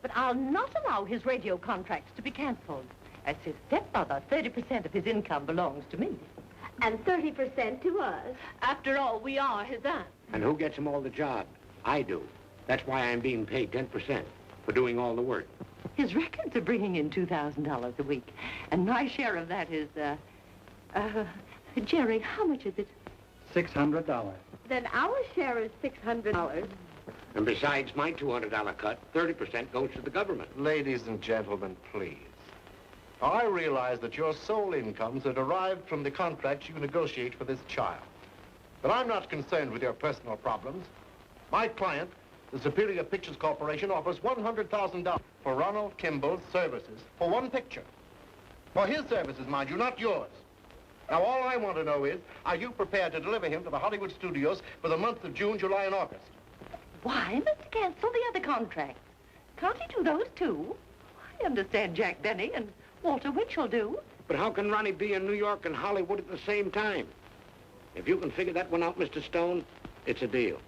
But I'll not allow his radio contracts to be canceled. As his stepmother, 30% of his income belongs to me. And 30% to us. After all, we are his aunt. And who gets him all the job? I do. That's why I'm being paid 10% for doing all the work. His records are bringing in $2,000 a week. And my share of that is, Jerry, how much is it? $600. Then our share is $600. And besides my $200 cut, 30% goes to the government. Ladies and gentlemen, please. I realize that your sole incomes are derived from the contracts you negotiate for this child. But I'm not concerned with your personal problems. My client, the Superior Pictures Corporation, offers $100,000 for Ronald Kimball's services for one picture. For his services, mind you, not yours. Now, all I want to know is, are you prepared to deliver him to the Hollywood studios for the months of June, July, and August? Why, Mr. Cancel the other contracts. Can't he do those too? I understand Jack Benny and Walter Winchell do. But how can Ronnie be in New York and Hollywood at the same time? If you can figure that one out, Mr. Stone, it's a deal.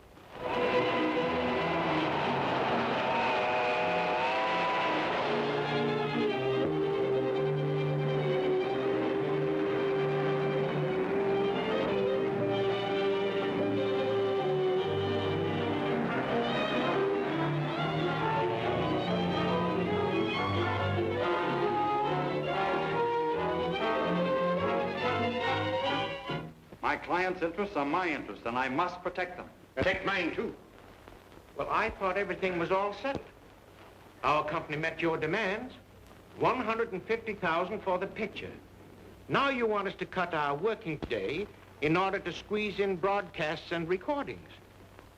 My client's interests are my interests, and I must protect them. Protect mine, too. Well, I thought everything was all settled. Our company met your demands. $150,000 for the picture. Now you want us to cut our working day in order to squeeze in broadcasts and recordings.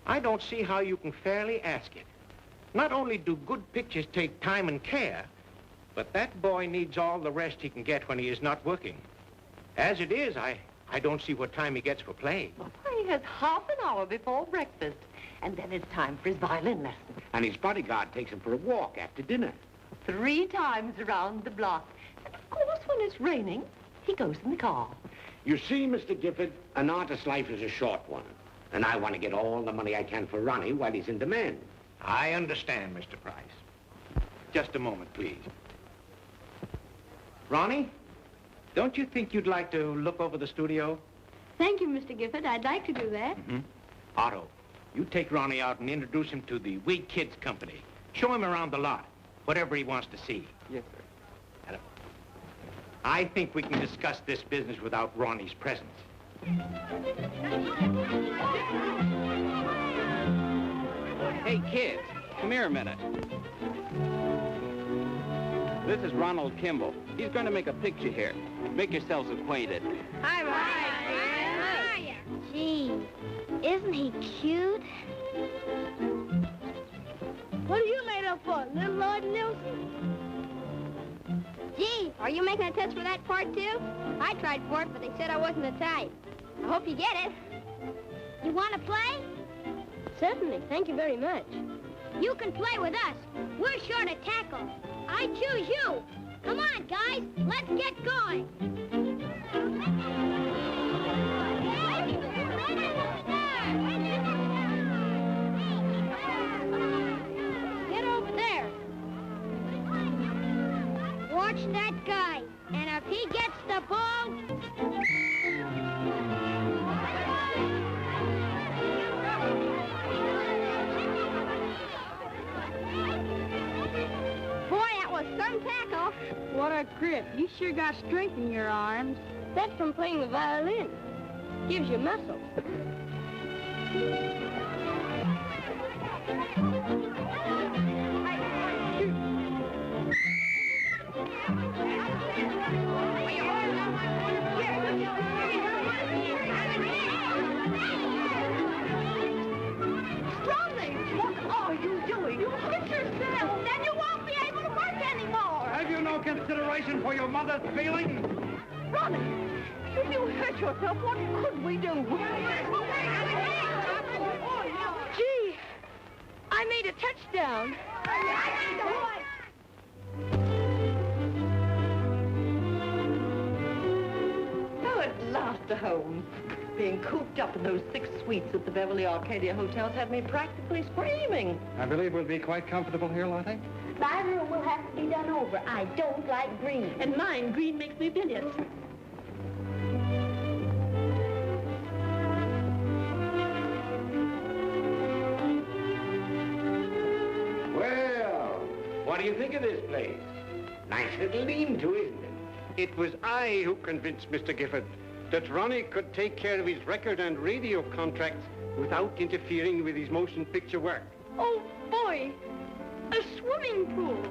I don't see how you can fairly ask it. Not only do good pictures take time and care, but that boy needs all the rest he can get when he is not working. As it is, I don't see what time he gets for playing. Well, he has half an hour before breakfast, and then it's time for his violin lesson. And his bodyguard takes him for a walk after dinner. 3 times around the block. And of course, when it's raining, he goes in the car. You see, Mr. Gifford, an artist's life is a short one. And I want to get all the money I can for Ronnie while he's in demand. I understand, Mr. Price. Just a moment, please. Ronnie, don't you think you'd like to look over the studio? Thank you, Mr. Gifford. I'd like to do that. Mm-hmm. Otto, you take Ronnie out and introduce him to the We Kids Company. Show him around the lot, whatever he wants to see. Yes, sir. Hello. I think we can discuss this business without Ronnie's presence. Hey, kids, come here a minute. This is Ronald Kimball. He's going to make a picture here. Make yourselves acquainted. Hi, Gee, isn't he cute? What are you made up for, little Lord Nelson? Gee, are you making a test for that part, too? I tried for it, but they said I wasn't the type. I hope you get it. You want to play? Certainly. Thank you very much. You can play with us. We're sure to tackle. I choose you. Come on, guys. Let's get going. Get over there. Watch that guy. And if he gets the ball... Some tackle. What a grip. You sure got strength in your arms. That's from playing the violin. Gives you muscle. Strawberry, what are you doing? You hurt yourself. Then you won't be able to work anymore. Have you no consideration for your mother's feelings? Ronnie, if you hurt yourself, what could we do? Gee, I made a touchdown. Oh, at last a home. Being cooped up in those 6 suites at the Beverly Arcadia hotels had me practically screaming. I believe we'll be quite comfortable here, Lottie. My room will have to be done over. I don't like green. And mine, green makes me bilious. Well, what do you think of this place? Nice little lean-to, isn't it? It was I who convinced Mr. Gifford that Ronnie could take care of his record and radio contracts without interfering with his motion picture work. Oh, boy. A swimming pool.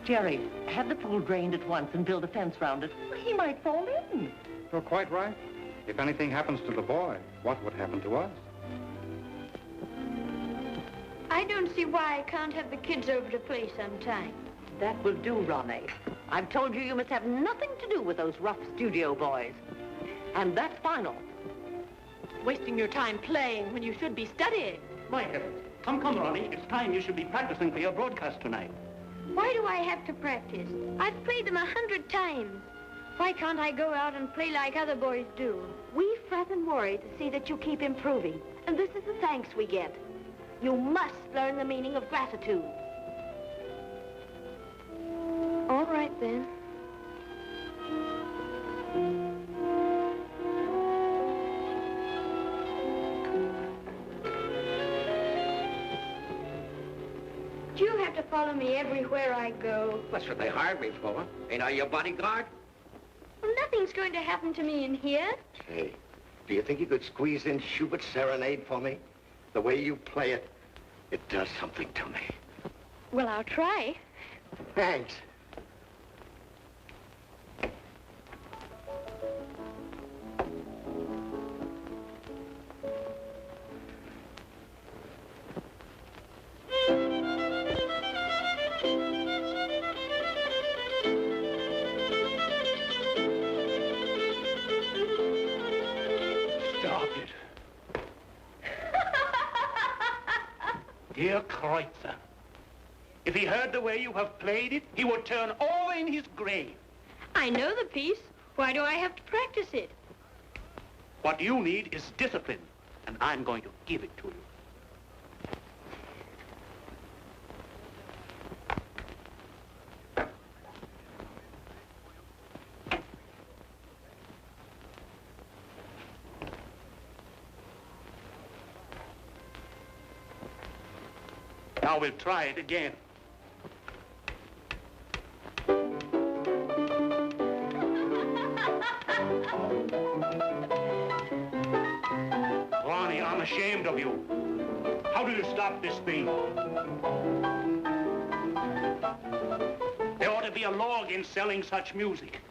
Jerry, have the pool drained at once and build a fence round it. He might fall in. You're quite right. If anything happens to the boy, what would happen to us? I don't see why I can't have the kids over to play sometime. That will do, Ronnie. I've told you you must have nothing to do with those rough studio boys. And that's final. Wasting your time playing when you should be studying. My heavens. Come, Ronnie. It's time you should be practicing for your broadcast tonight. Why do I have to practice? I've played them 100 times. Why can't I go out and play like other boys do? We fret and worry to see that you keep improving. And this is the thanks we get. You must learn the meaning of gratitude. All right, then. Do you have to follow me everywhere I go? That's what they hired me for. Ain't I your bodyguard? Well, nothing's going to happen to me in here. Hey, do you think you could squeeze in Schubert's Serenade for me? The way you play it, it does something to me. Well, I'll try. Thanks. Dear Kreutzer, if he heard the way you have played it, he would turn over in his grave. I know the piece. Why do I have to practice it? What you need is discipline, and I'm going to give it to you. Now we'll try it again. Ronnie, I'm ashamed of you. How do you stop this thing? There ought to be a law against selling such music.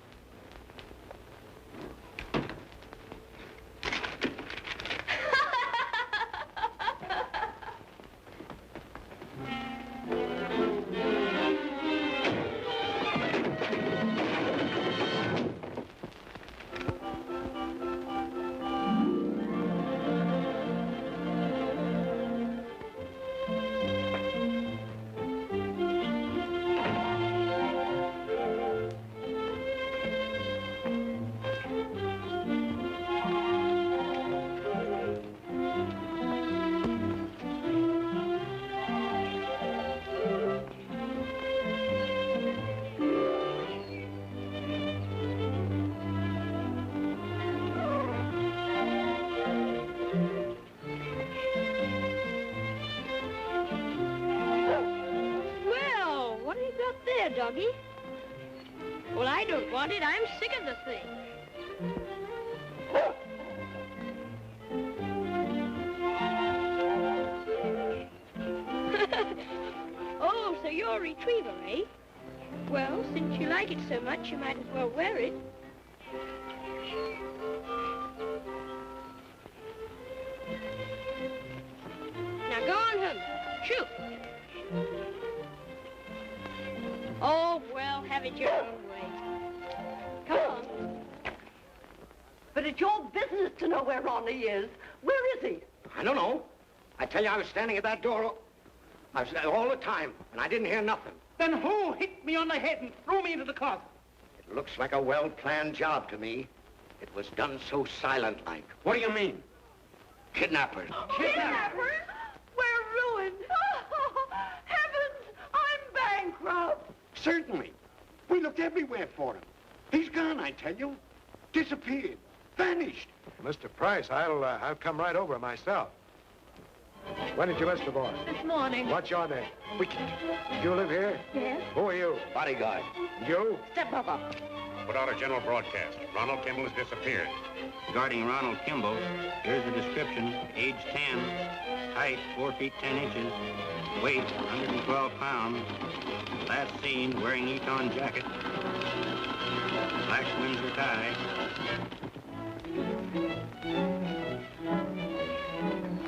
Doggy. Well, I don't want it. I'm sick of the thing. Oh, so you're a retriever, eh? Well, since you like it so much, you might as well wear it. Now go on home. Shoot. Oh, well, have it your own way. Come on. But it's your business to know where Ronnie is. Where is he? I don't know. I tell you, I was standing at that door all the time, and I didn't hear nothing. Then who hit me on the head and threw me into the closet? It looks like a well-planned job to me. It was done so silent-like. What do you mean? Kidnappers. Kidnappers? ruined. Oh, heavens, I'm bankrupt. Certainly. We looked everywhere for him. He's gone, I tell you. Disappeared. Vanished. Mr. Price, I'll come right over myself. When did you miss the boy? This morning. What's your name? You live here? Yes? Who are you? Bodyguard. You? Step up. Put out a general broadcast. Ronald Kimball has disappeared. Regarding Ronald Kimball, here's the description. Age 10, height 4 feet 10 inches, weight 112 pounds, last seen wearing Eton jacket, black Windsor tie.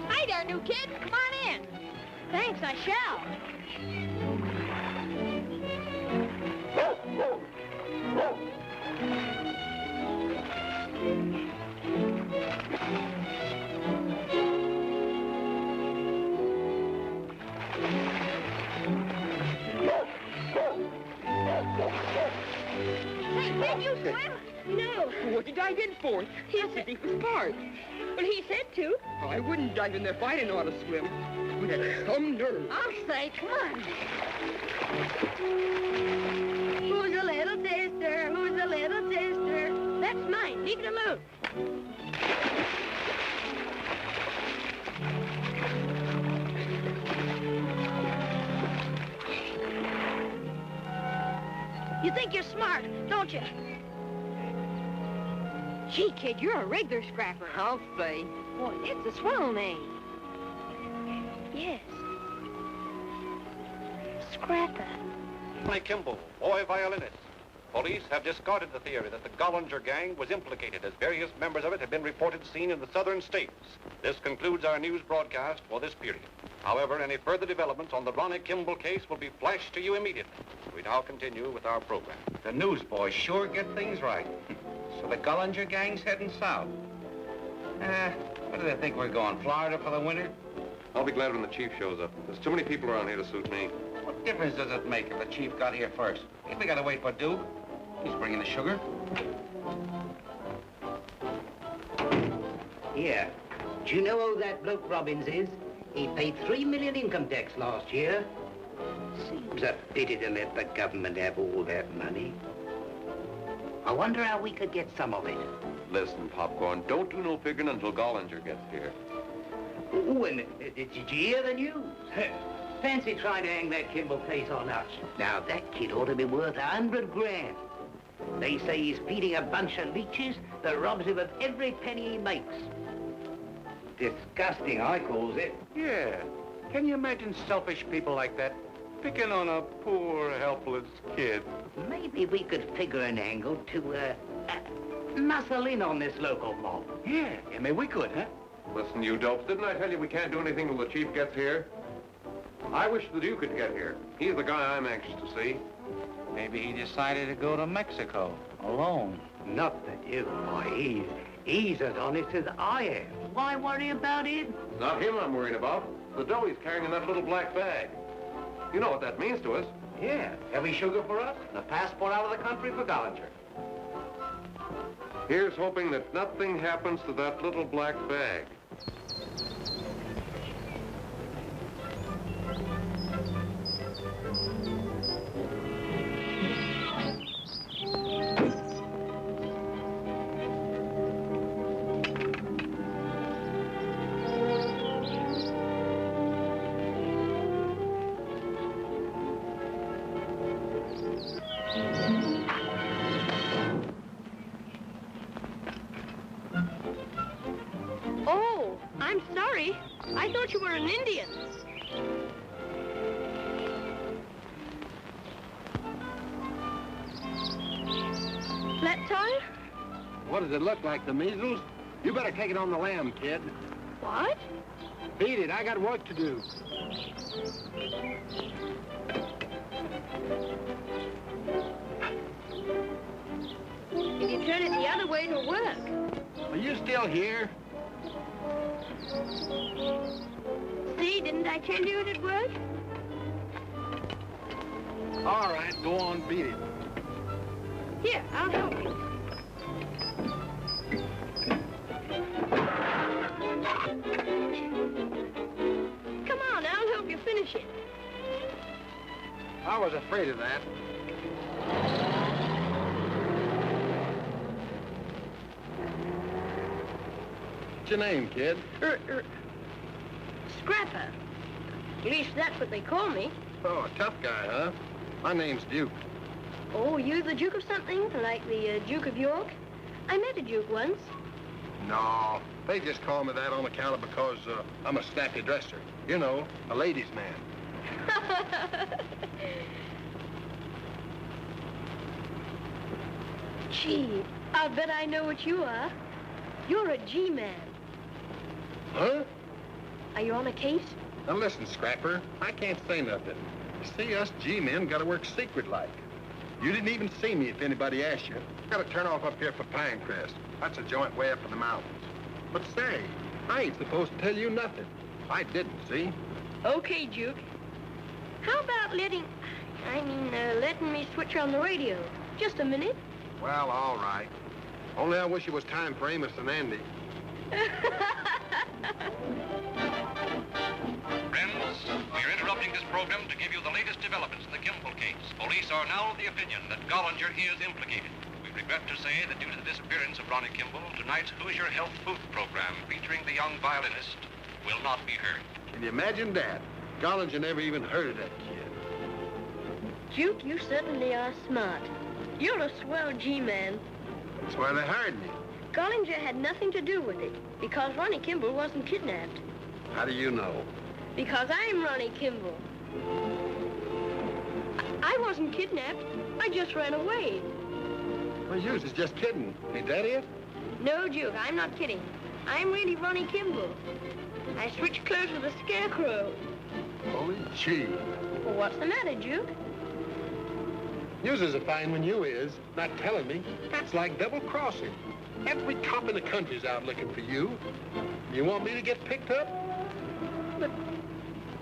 Hi there, new kid. Come on in. Thanks, I shall. Hey, did you swim? No. What did you dive in for? He said he was part. Well, he said to. Oh, I wouldn't dive in there if I didn't know how to swim. You'd have some nerve. I'll say, come on. Who's a little sister? Who's a little sister? That's mine. Leave it alone. You think you're smart, don't you? Gee, kid, you're a regular scrapper. I'll say. Boy, it's a swell name. Yes. Scrapper. Ronnie Kimball, boy violinist. Police have discarded the theory that the Gollinger gang was implicated, as various members of it have been reported seen in the southern states. This concludes our news broadcast for this period. However, any further developments on the Ronnie Kimball case will be flashed to you immediately. We now continue with our program. The newsboys sure get things right. So the Gollinger gang's heading south. Where do they think we're going? Florida for the winter? I'll be glad when the chief shows up. There's too many people around here to suit me. What difference does it make if the chief got here first? If we gotta wait for Duke, he's bringing the sugar. Here. Do you know who that bloke Robbins is? He paid $3 million income tax last year. Seems a pity to let the government have all that money. I wonder how we could get some of it. Listen, Popcorn, don't do no figuring until Gollinger gets here. Oh, and did you hear the news? Fancy trying to hang that Kimball case on us. Now, that kid ought to be worth 100 grand. They say he's feeding a bunch of leeches that robs him of every penny he makes. Disgusting, I calls it. Yeah. Can you imagine selfish people like that? Picking on a poor, helpless kid. Maybe we could figure an angle to, muscle in on this local mob. Yeah, maybe we could, huh? Listen, you dopes, didn't I tell you we can't do anything till the chief gets here? I wish the Duke could get here. He's the guy I'm anxious to see. Maybe he decided to go to Mexico alone. Not the Duke, boy. He's as honest as I am. Why worry about him? Not him I'm worried about. The dough he's carrying in that little black bag. You know what that means to us. Yeah, heavy sugar for us and a passport out of the country for Gollinger. Here's hoping that nothing happens to that little black bag. Oh, I'm sorry. I thought you were an Indian. Flat tire? What does it look like, the measles? You better take it on the lam, kid. What? Beat it, I got work to do. If you turn it the other way, it'll work. Are you still here? See, didn't I tell you it'd work? All right, go on, beat it. Here, I'll help you. Come on, I'll help you I was afraid of that. What's your name, kid? Scrapper. At least that's what they call me. Oh, a tough guy, huh? My name's Duke. Oh, you're the Duke of something? Like the Duke of York? I met a Duke once. No, they just call me that on account of because I'm a snappy dresser. You know, a ladies' man. Gee, I'll bet I know what you are. You're a G-man. Huh? Are you on a case? Now listen, Scrapper, I can't say nothing. See, us G-men gotta work secret-like. You didn't even see me if anybody asked you. Gotta turn off up here for Pinecrest. That's a joint way up in the mountains. But say, I ain't supposed to tell you nothing. I didn't, see? Okay, Duke. How about letting me switch on the radio? Just a minute. Well, all right. Only I wish it was time for Amos and Andy. Friends, we are interrupting this program to give you the latest developments in the Kimball case. Police are now of the opinion that Gollinger is implicated. We regret to say that due to the disappearance of Ronnie Kimball, tonight's Who's Your Health Food program featuring the young violinist will not be heard. Can you imagine that? Gollinger never even heard of that kid. Duke, you certainly are smart. You're a swell G-man. That's why they hired me. Gollinger had nothing to do with it, because Ronnie Kimball wasn't kidnapped. How do you know? Because I'm Ronnie Kimball. I wasn't kidnapped. I just ran away. Well, yours is just kidding. Ain't that it? No, Duke, I'm not kidding. I'm really Ronnie Kimball. I switched clothes with a scarecrow. Holy gee. Well, what's the matter, Duke? Yours is a fine one, you is. Not telling me. That's like double-crossing. Every cop in the country's out looking for you. You want me to get picked up? But,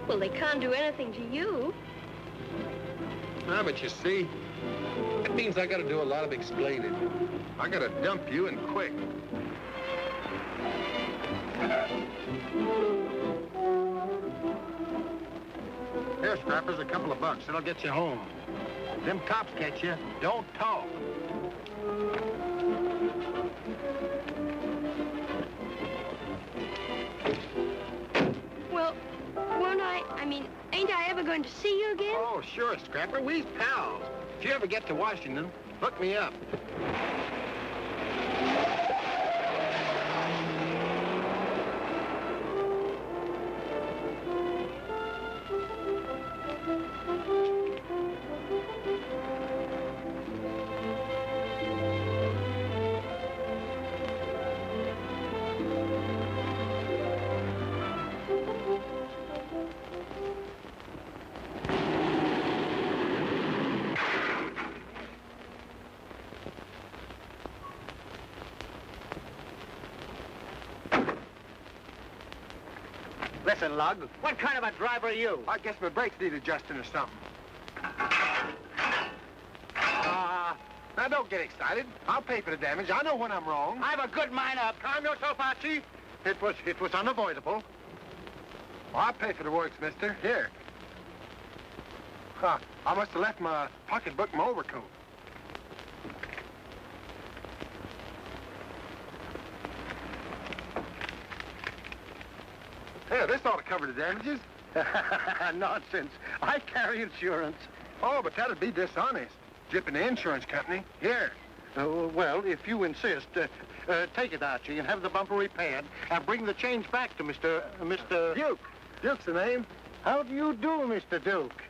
well, they can't do anything to you. Ah, but you see, that means I gotta do a lot of explaining. I gotta dump you and quick. Here, Scrappers, a couple of bucks. It'll get you home. If them cops catch you, don't talk. Well, won't ain't I ever going to see you again? Oh, sure, Scrapper. We's pals. If you ever get to Washington, look me up. Listen, Lug, what kind of a driver are you? I guess my brakes need adjusting or something. Now don't get excited. I'll pay for the damage. I know when I'm wrong. I have a good mind up. Calm yourself, Archie. It was unavoidable. Well, I'll pay for the works, mister. Here. Huh. I must have left my pocketbook in my overcoat. Here, this ought to cover the damages. Nonsense. I carry insurance. Oh, but that'd be dishonest. Jipping the insurance company. Here. Well, if you insist, take it, Archie, and have the bumper repaired, and bring the change back to Mr. Duke. Duke's the name. How do you do, Mr. Duke?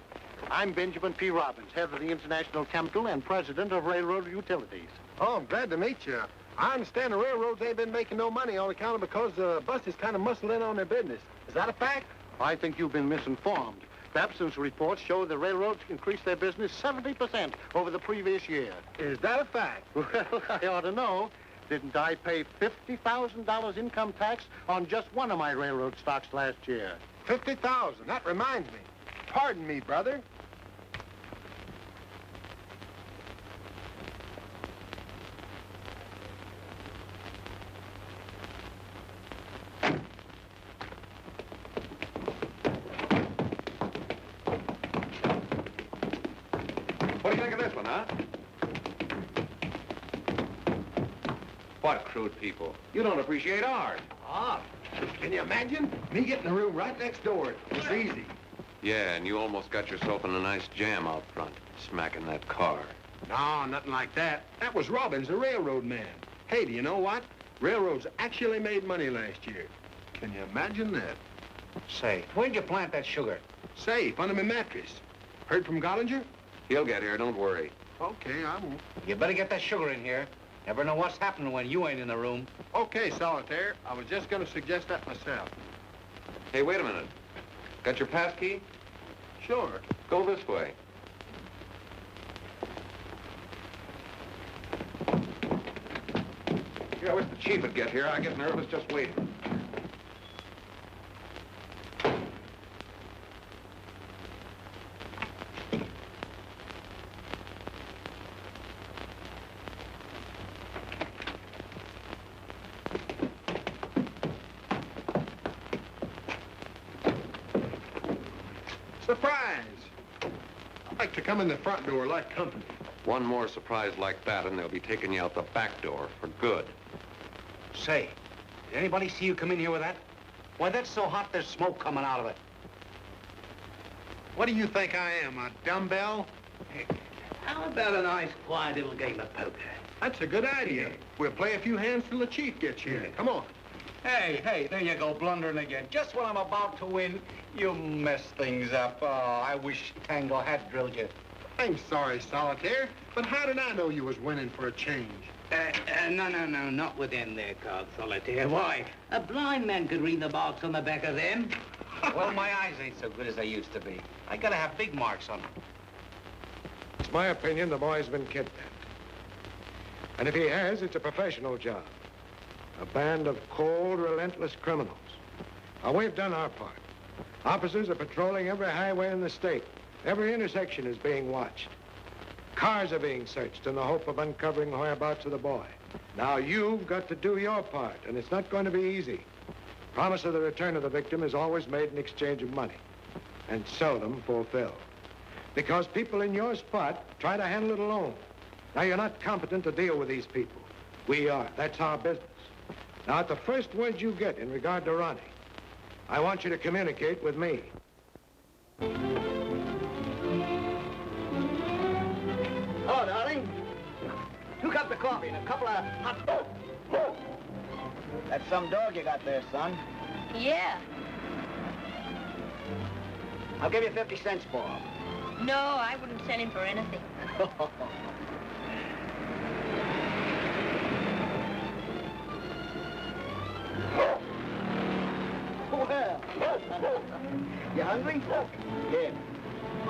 I'm Benjamin P. Robbins, head of the International Chemical and president of Railroad Utilities. Oh, I'm glad to meet you. I understand the railroads ain't been making no money on account of because the buses kind of muscle in on their business. Is that a fact? I think you've been misinformed. Babson's reports show the railroads increased their business 70% over the previous year. Is that a fact? Well, I ought to know. Didn't I pay $50,000 income tax on just one of my railroad stocks last year? 50,000. That reminds me. Pardon me, brother. think of this one, huh? What crude people? You don't appreciate art. Ah, can you imagine? Me getting a room right next door. It's easy. Yeah, and you almost got yourself in a nice jam out front, smacking that car. No, nothing like that. That was Robbins, the railroad man. Hey, do you know what? Railroads actually made money last year. Can you imagine that? Say, where'd you plant that sugar? Safe, under my mattress. Heard from Gollinger? He'll get here, don't worry. Okay, I won't. You better get that sugar in here. Never know what's happening when you ain't in the room. Okay, Solitaire. I was just going to suggest that myself. Hey, wait a minute. Got your pass key? Sure. Go this way. Here, I wish the chief would get here. I get nervous just waiting. Surprise! I like to come in the front door like company. One more surprise like that, and they'll be taking you out the back door for good. Say, did anybody see you come in here with that? Why, that's so hot there's smoke coming out of it. What do you think I am, a dumbbell? How about a nice, quiet little game of poker? That's a good idea. We'll play a few hands till the chief gets here. Come on. Hey, there you go, blundering again. Just when I'm about to win, you mess things up. Oh, I wish Tango had drilled you. I'm sorry, Solitaire, but how did I know you was winning for a change? No, not with them there cards, Solitaire. Why? A blind man could read the marks on the back of them. Well, my eyes ain't so good as they used to be. I gotta have big marks on them. It's my opinion the boy's been kidnapped. And if he has, it's a professional job. A band of cold, relentless criminals. Now, we've done our part. Officers are patrolling every highway in the state. Every intersection is being watched. Cars are being searched in the hope of uncovering the whereabouts of the boy. Now, you've got to do your part, and it's not going to be easy. Promise of the return of the victim is always made in exchange of money, and seldom fulfilled. Because people in your spot try to handle it alone. Now, you're not competent to deal with these people. We are. That's our business. Now, at the first word you get in regard to Ronnie, I want you to communicate with me. Hello, darling. 2 cups of coffee and a couple of hot... That's some dog you got there, son. Yeah. I'll give you 50 cents for him. No, I wouldn't send him for anything. Well, you hungry? Here.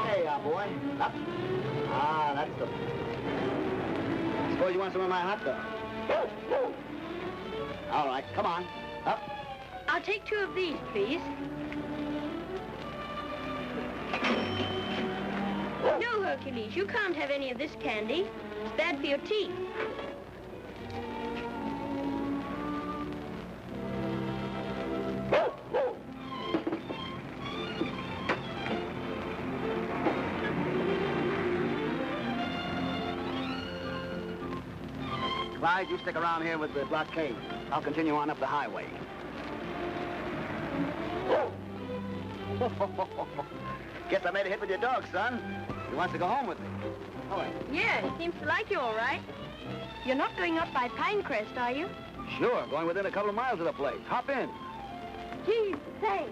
Hey, boy. Up. Ah, that's the... Suppose you want some of my hot dog. All right, come on. Up. I'll take 2 of these, please. No, Hercules, you can't have any of this candy. It's bad for your teeth. Clyde, you stick around here with the blockade. I'll continue on up the highway. Guess I made a hit with your dog, son. He wants to go home with me. All right. Yeah, he seems to like you all right. You're not going up by Pinecrest, are you? Sure, going within a couple of miles of the place. Hop in. Gee, thanks.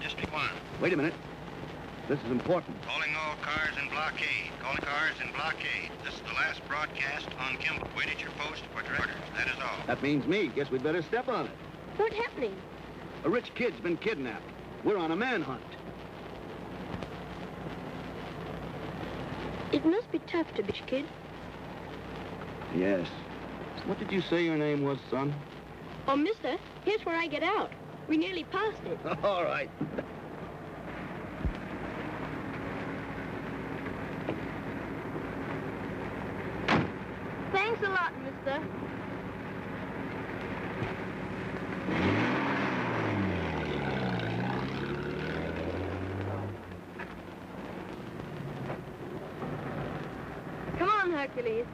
District 1. Wait a minute. This is important. Calling all cars in blockade. Calling cars in blockade. This is the last broadcast on Kimball. Wait at your post for direct orders. That is all. That means me. Guess we'd better step on it. What's happening? A rich kid's been kidnapped. We're on a manhunt. It must be tough to be a kid. Yes. So what did you say your name was, son? Oh, mister, here's where I get out. We nearly passed it. All right. Thanks a lot, mister. Hercules.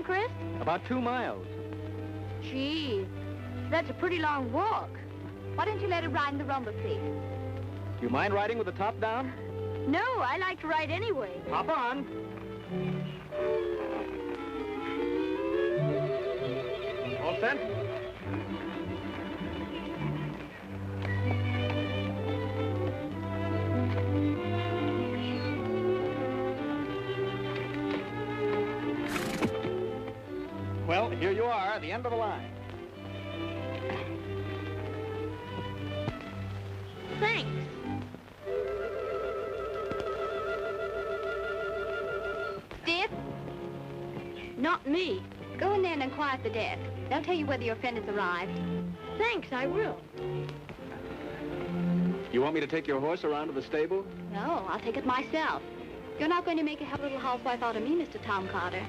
Chris? About 2 miles. Gee, that's a pretty long walk. Why don't you let her ride in the rumble seat? Do you mind riding with the top down? No, I like to ride anyway. Hop on. All set? Well, here you are, at the end of the line. Thanks. Stiff? Not me. Go in there and inquire at the desk. They'll tell you whether your friend has arrived. Thanks, I will. You want me to take your horse around to the stable? No, I'll take it myself. You're not going to make a hell of a little housewife out of me, Mr. Tom Carter.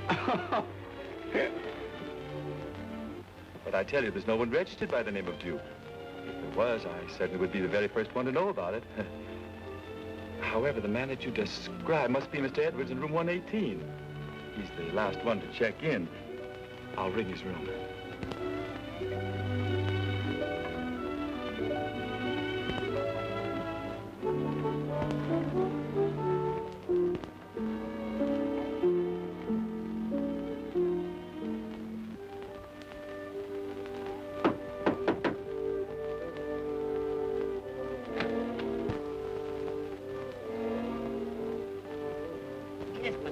But I tell you, there's no one registered by the name of Duke. If there was, I certainly would be the very first one to know about it. However, the man that you described must be Mr. Edwards in room 118. He's the last one to check in. I'll ring his room.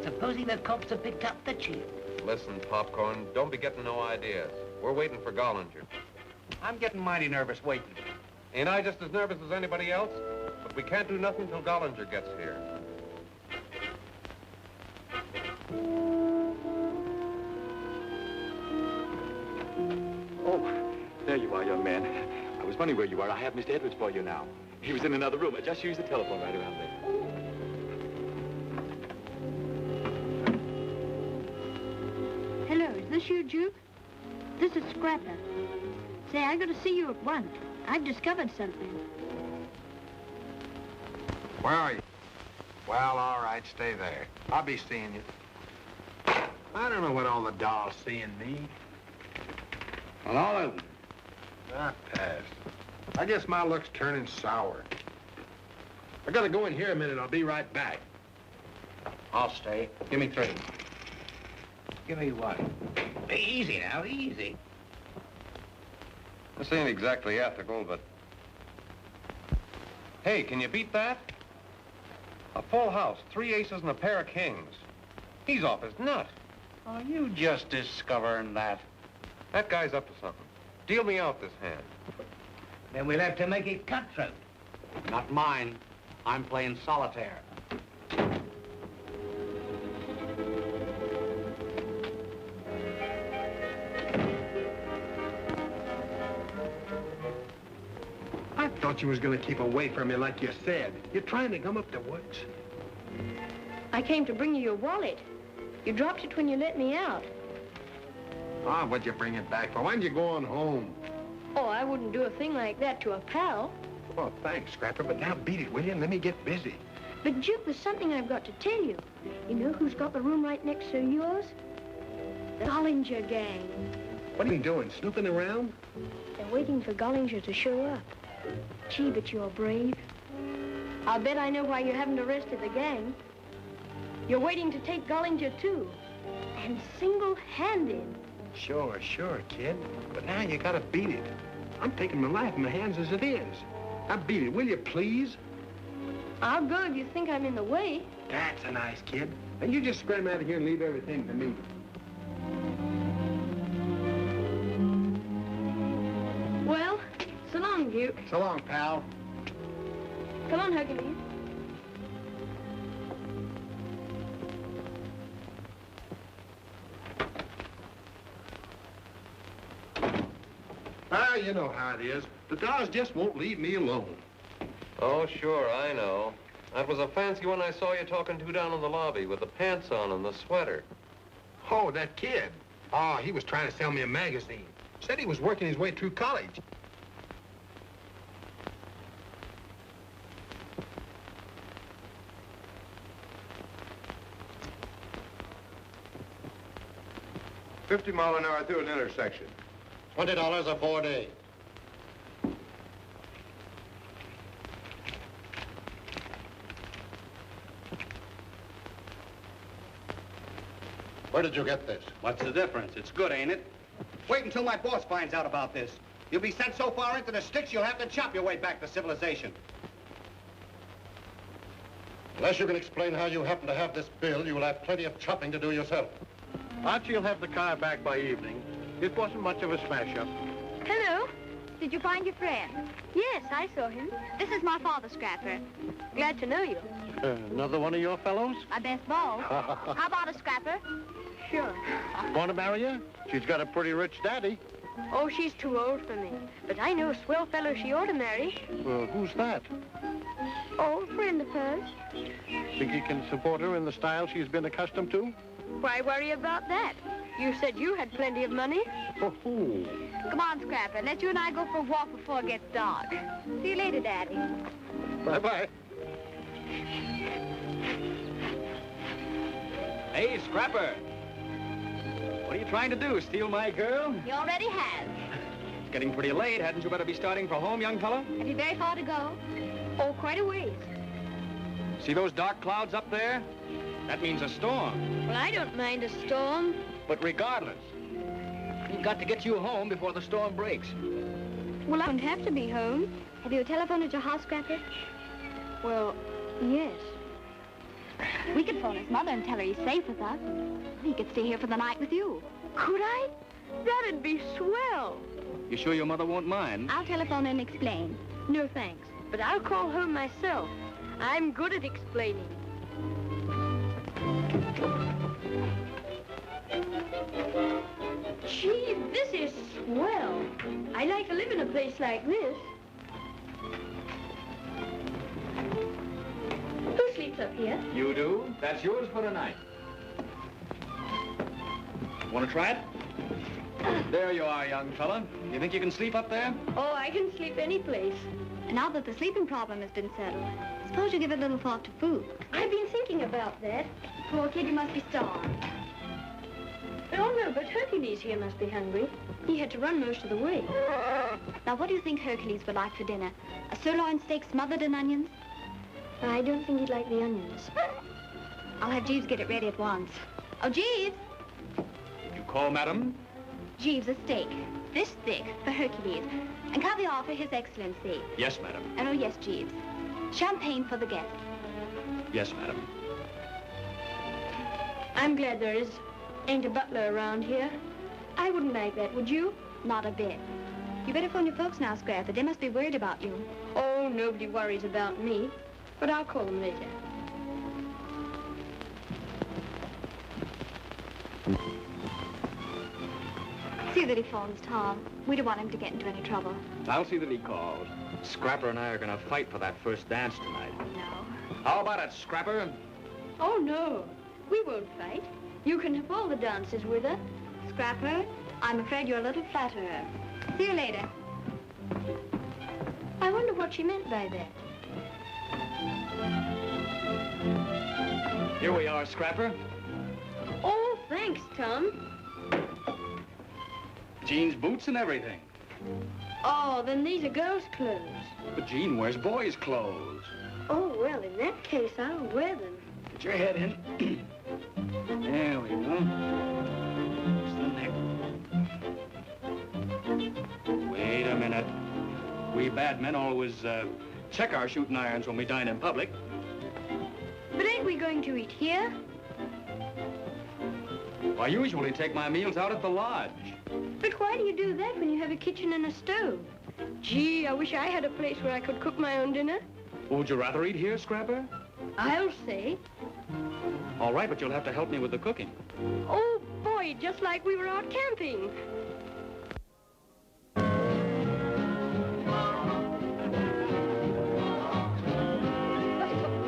Supposing the cops have picked up the chief. Listen, Popcorn, don't be getting no ideas. We're waiting for Gollinger. I'm getting mighty nervous waiting. Ain't I just as nervous as anybody else? But we can't do nothing till Gollinger gets here. Oh, there you are, young man. I was wondering where you are. I have Mr. Edwards for you now. He was in another room. Just use the telephone right around there. Hello, is this you, Duke? This is Scrapper. Say, I got to see you at once. I've discovered something. Where are you? Well, all right, stay there. I'll be seeing you. I don't know what all the dolls see in me. Well, all of them. Not passed. I guess my luck's turning sour. I gotta go in here a minute. I'll be right back. I'll stay. Give me 3. Give me what? Easy now, easy. This ain't exactly ethical, but... Hey, can you beat that? A full house, 3 aces and a pair of kings. He's off his nut. Are you just discovering that? That guy's up to something. Deal me out this hand. Then we'll have to make it cutthroat. Not mine. I'm playing solitaire. I thought you was gonna keep away from me like you said. You're trying to come up the woods. I came to bring you your wallet. You dropped it when you let me out. Ah, what'd you bring it back for? Why didn't you go on home? Oh, I wouldn't do a thing like that to a pal. Oh, thanks, Scrapper, but now beat it, will you? Let me get busy. But, Duke, there's something I've got to tell you. You know who's got the room right next to yours? The Gollinger gang. What are you doing, snooping around? They're waiting for Gollinger to show up. Gee, but you're brave. I'll bet I know why you haven't arrested the gang. You're waiting to take Gollinger, too. And single-handed. Sure, kid. But now you gotta beat it. I'm taking my life in my hands as it is. Now beat it, will you, please? I'll go if you think I'm in the way. That's a nice kid. Now you just scram out of here and leave everything to me. long, Duke. So long, pal. Come on, Hercules. Ah, you know how it is. The dolls just won't leave me alone. Oh, sure, I know. That was a fancy one I saw you talking to down in the lobby with the pants on and the sweater. Oh, that kid. Oh, he was trying to sell me a magazine. Said he was working his way through college. $50-mile-an-hour through an intersection. $20 a 4-day. Where did you get this? What's the difference? It's good, ain't it? Wait until my boss finds out about this. You'll be sent so far into the sticks, you'll have to chop your way back to civilization. Unless you can explain how you happen to have this bill, you will have plenty of chopping to do yourself. Archie'll have the car back by evening. It wasn't much of a smash-up. Hello. Did you find your friend? Yes, I saw him. This is my father, Scrapper. Glad to know you. Another one of your fellows? My best beau. How about a Scrapper? Sure. Want to marry her? She's got a pretty rich daddy. Oh, she's too old for me. But I know a swell fellow she ought to marry. Who's that? Oh, a friend of hers. Think he can support her in the style she's been accustomed to? Why worry about that? You said you had plenty of money. Oh. Come on, Scrapper. Let you and I go for a walk before it gets dark. See you later, Daddy. Bye-bye. Hey, Scrapper. What are you trying to do, steal my girl? He already has. It's getting pretty late. Hadn't you better be starting for home, young fella? Have you very far to go? Oh, quite a ways. See those dark clouds up there? That means a storm. Well, I don't mind a storm. But regardless, we've got to get you home before the storm breaks. Well, I don't have to be home. Have you a telephone at your house, Scrapper? Well, yes. We could phone his mother and tell her he's safe with us. He could stay here for the night with you. Could I? That'd be swell. You sure your mother won't mind? I'll telephone and explain. No, thanks. But I'll call her myself. I'm good at explaining. Gee, this is swell. I'd like to live in a place like this. Who sleeps up here? You do? That's yours for tonight. Want to try it? There you are, young fella. You think you can sleep up there? Oh, I can sleep any place. Now that the sleeping problem has been settled, suppose you give a little thought to food. I've been thinking about that. Poor kid, you must be starved. Oh, no, but Hercules here must be hungry. He had to run most of the way. Now, what do you think Hercules would like for dinner? A sirloin steak smothered in onions? I don't think he'd like the onions. I'll have Jeeves get it ready at once. Oh, Jeeves! You call, madam? Jeeves, a steak. This thick for Hercules. And caviar for His Excellency. Yes, madam. And oh, yes, Jeeves. Champagne for the guests. Yes, madam. I'm glad there ain't a butler around here. I wouldn't like that, would you? Not a bit. You better phone your folks now, Scrapper. They must be worried about you. Oh, nobody worries about me. But I'll call them later. See that he phones Tom. We don't want him to get into any trouble. I'll see that he calls. Scrapper and I are going to fight for that first dance tonight. No. How about it, Scrapper? Oh, no. We won't fight. You can have all the dances with her. Scrapper, I'm afraid you're a little flatterer. See you later. I wonder what she meant by that. Here we are, Scrapper. Oh, thanks, Tom. Jean's boots and everything. Oh, then these are girls' clothes. But Jean wears boys' clothes. Oh, well, in that case, I'll wear them. Get your head in. There we go. Just the neck. Wait a minute. We bad men always check our shooting irons when we dine in public. But ain't we going to eat here? I usually take my meals out at the lodge. But why do you do that when you have a kitchen and a stove? Gee, I wish I had a place where I could cook my own dinner. Would you rather eat here, Scrapper? I'll say. All right, but you'll have to help me with the cooking. Oh, boy, just like we were out camping.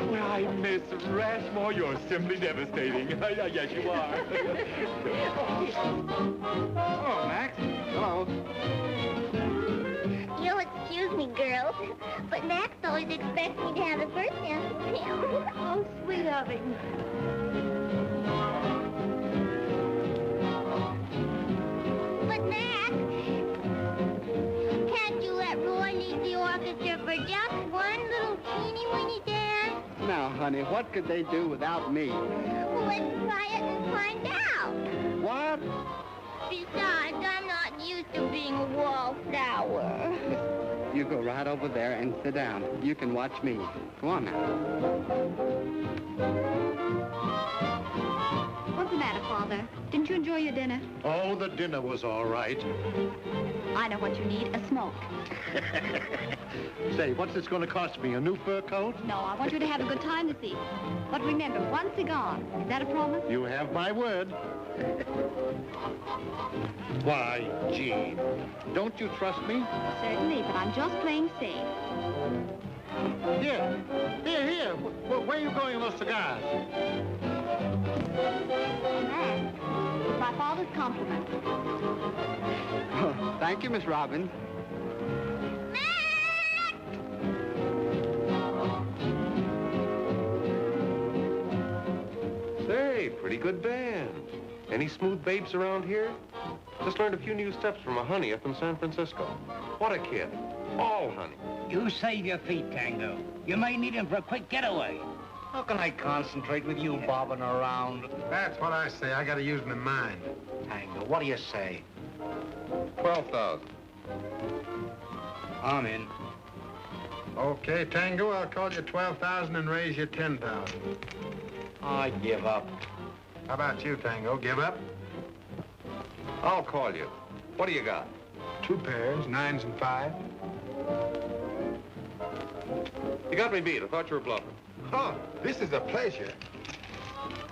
Why, Miss Rashmore, you're simply devastating. Yes, you are. Oh, Max. Hello. You'll excuse me, girls, but Max always expects me to have the first dance with him. Oh, sweet of him. But Max, can't you let Roy lead the orchestra for just one little teeny-weeny dance? Now, honey, what could they do without me? Well, let's try it and find out. What? Besides, I'm not used to being a wallflower. You go right over there and sit down. You can watch me. Go on now. What's the matter, Father? Didn't you enjoy your dinner? Oh, the dinner was all right. I know what you need, a smoke. Say, what's this going to cost me, a new fur coat? No, I want you to have a good time this evening. But remember, one cigar. Is that a promise? You have my word. Why, Jean, don't you trust me? Certainly, but I'm just playing safe. Here. Where are you going with those cigars? Max, it's my father's compliment. Oh, thank you, Miss Robbins. Say, pretty good band. Any smooth babes around here? Just learned a few new steps from a honey up in San Francisco. What a kid. All honey. You save your feet, Tango. You may need him for a quick getaway. How can I concentrate with you bobbing around? That's what I say. I gotta use my mind. Tango, what do you say? 12,000. I'm in. Okay, Tango, I'll call you 12,000 and raise you 10,000. I give up. How about you, Tango? Give up? I'll call you. What do you got? 2 pairs, 9s and 5. You got me beat. I thought you were bluffing. Oh, this is a pleasure.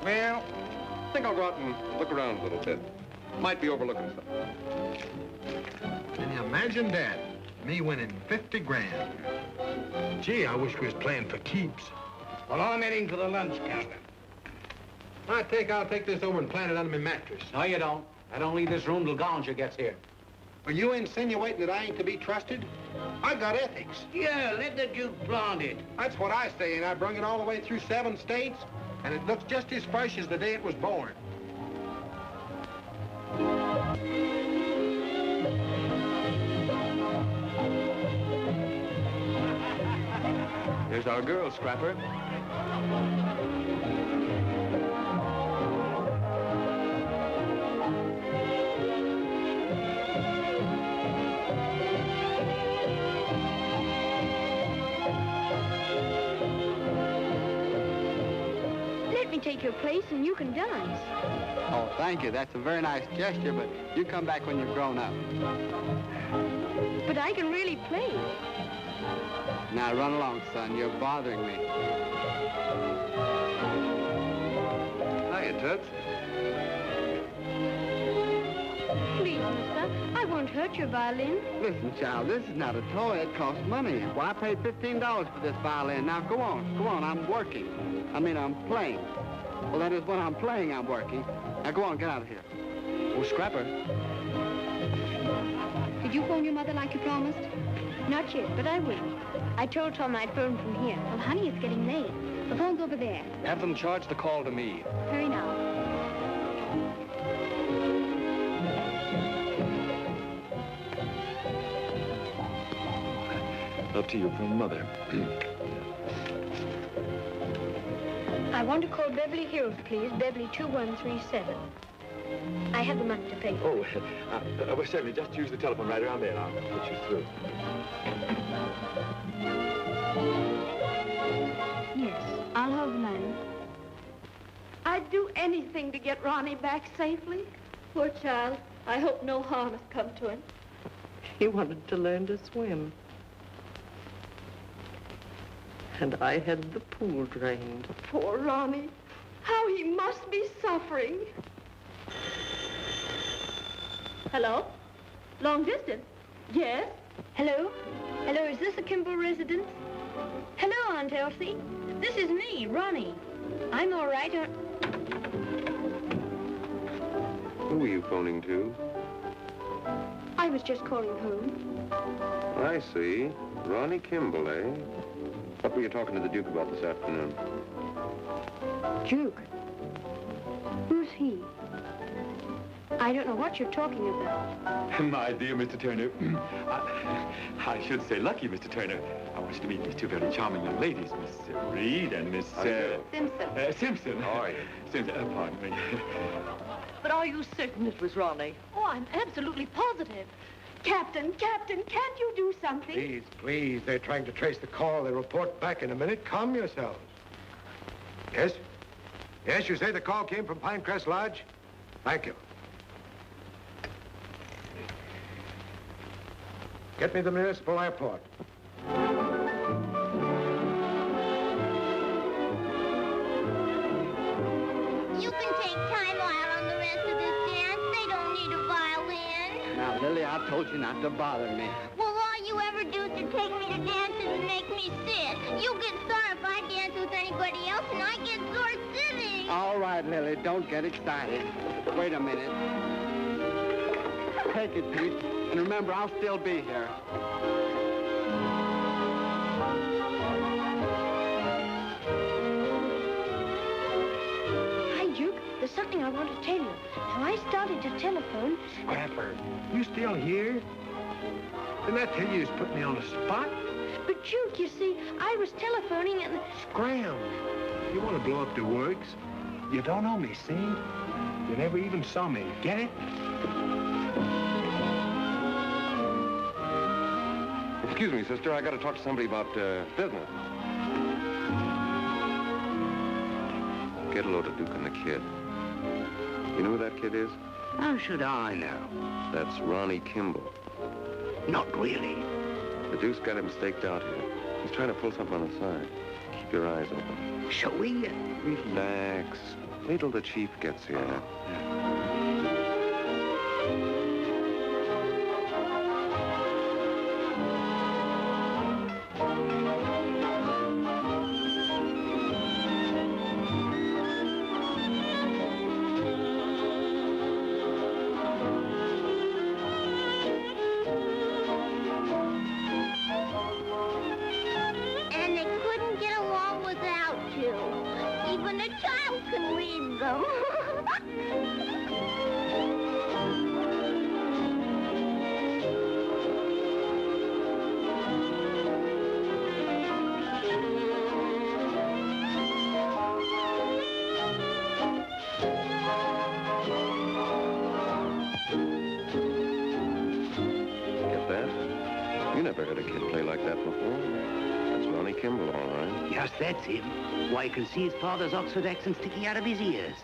Well, I think I'll go out and look around a little bit. Might be overlooking something. Can you imagine that? Me winning 50 grand. Gee, I wish we was playing for keeps. Well, I'm heading for the lunch counter. I'll take this over and plant it under my mattress. No, you don't. I don't leave this room till Gounger gets here. Are you insinuating that I ain't to be trusted? I got ethics. Yeah, let the Duke plant it. That's what I say, and I brung it all the way through 7 states, and it looks just as fresh as the day it was born. Here's our girl, Scrapper. Let me take your place and you can dance. Oh, thank you. That's a very nice gesture, but you come back when you've grown up. But I can really play. Now, run along, son. You're bothering me. Hiya, Toots. Please, mister, I won't hurt your violin. Listen, child, this is not a toy. It costs money. Well, I paid $15 for this violin. Now, go on, I'm working. I mean, I'm playing. Well, that is when I'm playing, I'm working. Now, go on, get out of here. Oh, Scrapper. Did you phone your mother like you promised? Not yet, but I will. I told Tom I'd phone from here. Well, honey, it's getting late. The phone's over there. Have them charge the call to me. Hurry now. Up to you from Mother. I want to call Beverly Hills, please. Beverly 2137. I have the money to pay. Oh, well, certainly. Just use the telephone right around there. I'll put you through. Yes, I'll hold the line. I'd do anything to get Ronnie back safely. Poor child. I hope no harm has come to him. He wanted to learn to swim. And I had the pool drained. Poor Ronnie. How he must be suffering. Hello? Long distance? Yes? Hello? Hello, is this a Kimball residence? Hello, Aunt Elsie. This is me, Ronnie. I'm all right. Who are you phoning to? I was just calling home. I see. Ronnie Kimball, eh? What were you talking to the Duke about this afternoon? Duke? Who's he? I don't know what you're talking about. My dear Mr. Turner, I should say lucky, Mr. Turner. I want you to meet these two very charming young ladies, Miss Reed and Miss... Simpson. Simpson. How are you? Simpson, pardon me. But are you certain it was Ronnie? Oh, I'm absolutely positive. Captain, can't you do something? Please, please. They're trying to trace the call. They'll report back in a minute. Calm yourselves. Yes? Yes, you say the call came from Pinecrest Lodge? Thank you. Get me the municipal airport. You can take time out on the rest of this dance. They don't need a violin. Now, Lily, I told you not to bother me. Well, all you ever do is to take me to dances and make me sit. You get sore if I dance with anybody else, and I get sore sitting. All right, Lily, don't get excited. Wait a minute. Take it, Pete. And remember, I'll still be here. Hi, Duke. There's something I want to tell you. Now, I started to telephone. Scrapper, you still here? Didn't I tell you put me on the spot? But, Duke, you see, I was telephoning and... Scram. You want to blow up the works? You don't know me, see? You never even saw me. Get it? Excuse me, sister. I got to talk to somebody about business. Get a load of Duke and the kid. You know who that kid is? How should I know? That's Ronnie Kimball. Not really. The Duke's got him staked out here. He's trying to pull something on the side. Keep your eyes open. Shall we? Relax. Wait till the chief gets here. And they couldn't get along without you. Even a child can read them. Get that? You never heard a kid play like that before. That's Ronnie Kimball, all right. Yes, that's him. Why, you can see his father's Oxford accent sticking out of his ears.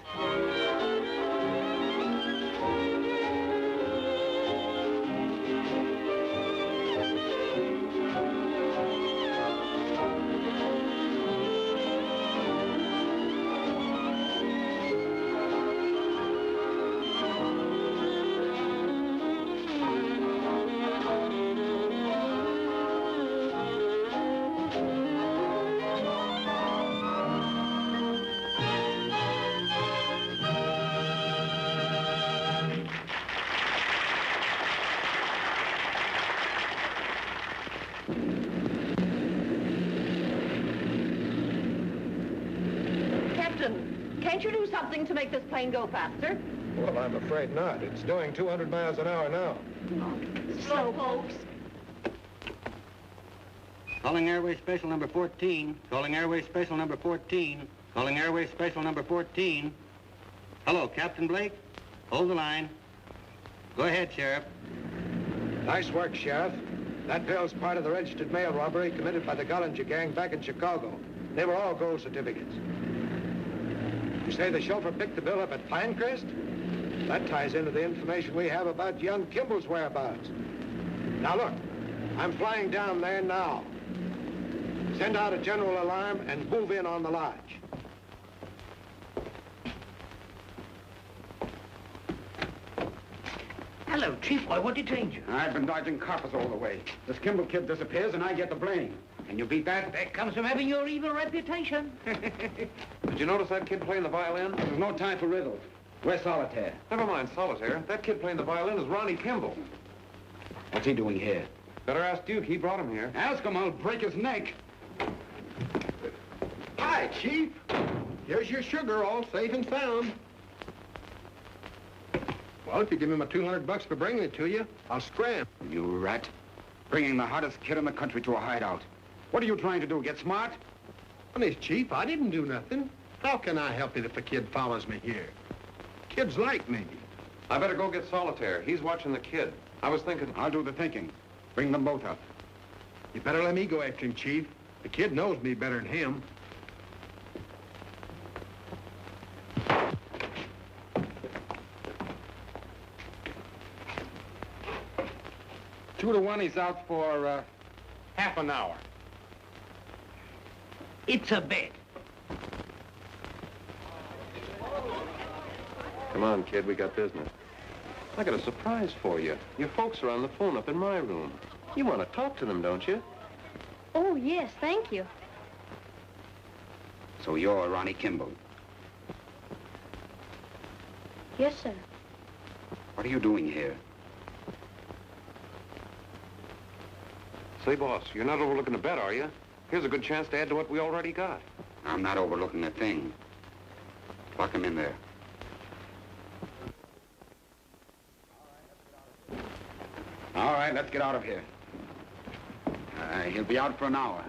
Captain, can't you do something to make this plane go faster? Well, I'm afraid not. It's doing 200 miles an hour now. Slow, folks. Calling Airway Special number 14. Calling Airway Special number 14. Calling Airway Special number 14. Hello, Captain Blake. Hold the line. Go ahead, Sheriff. Nice work, Sheriff. That bill's part of the registered mail robbery committed by the Gollinger gang back in Chicago. They were all gold certificates. You say the chauffeur picked the bill up at Pinecrest? That ties into the information we have about young Kimball's whereabouts. Now look, I'm flying down there now. Send out a general alarm and move in on the lodge. Hello, Chief. Why, what detained you? I've been dodging coppers all the way. This Kimball kid disappears and I get the blame. Can you beat that? That comes from having your evil reputation. Did you notice that kid playing the violin? There's no time for riddles. Where's Solitaire? Never mind Solitaire. That kid playing the violin is Ronnie Kimball. What's he doing here? Better ask Duke. He brought him here. Ask him, I'll break his neck. Hi, Chief. Here's your sugar, all safe and sound. Well, if you give me my $200 for bringing it to you, I'll scram. You rat. Bringing the hottest kid in the country to a hideout. What are you trying to do, get smart? Honest, Chief, I didn't do nothing. How can I help it if a kid follows me here? Kids like me. I better go get Solitaire. He's watching the kid. I was thinking... I'll do the thinking. Bring them both up. You better let me go after him, Chief. The kid knows me better than him. Two to one, he's out for half an hour. It's a bet. Come on, kid, we got business. I got a surprise for you. Your folks are on the phone up in my room. You want to talk to them, don't you? Oh, yes, thank you. So you're Ronnie Kimball. Yes, sir. What are you doing here? Say, boss, you're not overlooking a bet, are you? Here's a good chance to add to what we already got. I'm not overlooking a thing. Lock him in there. All right, let's get out of here. He'll be out for an hour.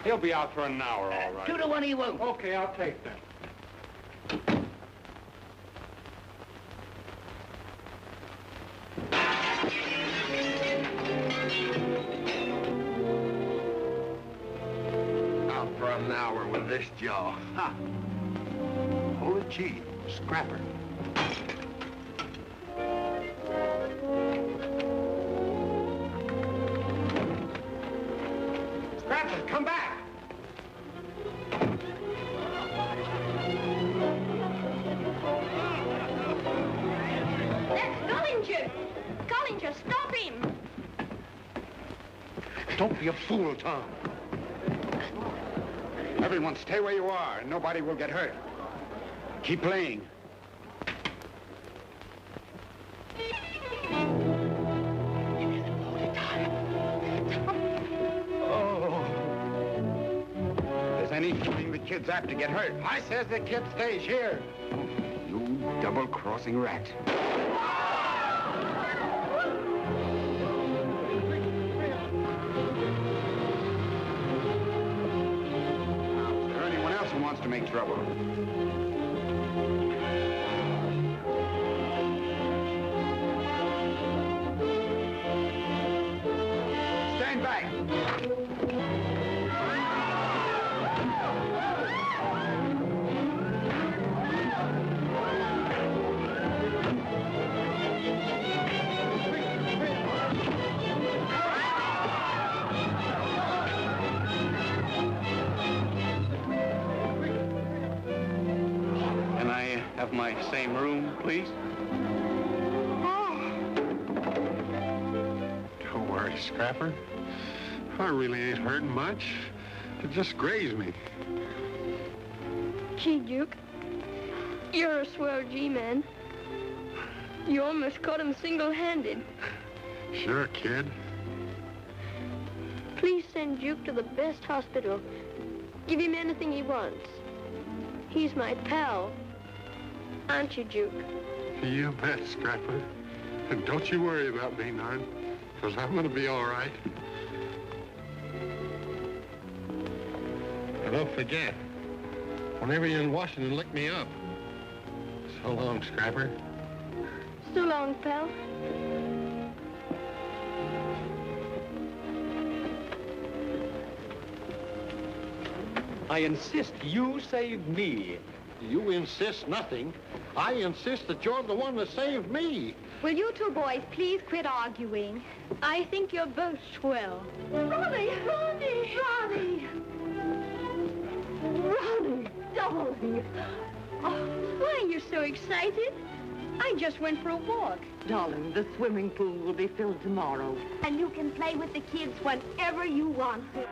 He'll be out for an hour, all right. 2 to 1 he won't. Okay, I'll take that. Out for an hour with this jaw. Ha! Hold it, Chief. Scrapper. Scrapper, come back! That's Gollinger! Gollinger, stop him! Don't be a fool, Tom. Everyone stay where you are, and nobody will get hurt. Keep playing. Oh. If there's anything the kid's apt to get hurt. I says the kid stays here. You double-crossing rat. Is there anyone else who wants to make trouble? Stand back. Can I have my same room, please? Don't worry, Scrapper. I really ain't hurting much. It just grazed me. Gee, Duke, you're a swell G-man. You almost caught him single-handed. Sure, kid. Please send Duke to the best hospital. Give him anything he wants. He's my pal. Aren't you, Duke? You bet, Scrapper. And don't you worry about me, Narn, because I'm going to be all right. And don't forget, whenever you're in Washington, look me up. So long, Scrapper. So long, pal. I insist you saved me. You insist nothing. I insist that you're the one that saved me. Will you two boys please quit arguing? I think you're both swell. Ronnie! Ronnie! Ronnie! Ronnie! Darling! Oh, why, you're so excited. I just went for a walk. Darling, the swimming pool will be filled tomorrow. And you can play with the kids whenever you want to.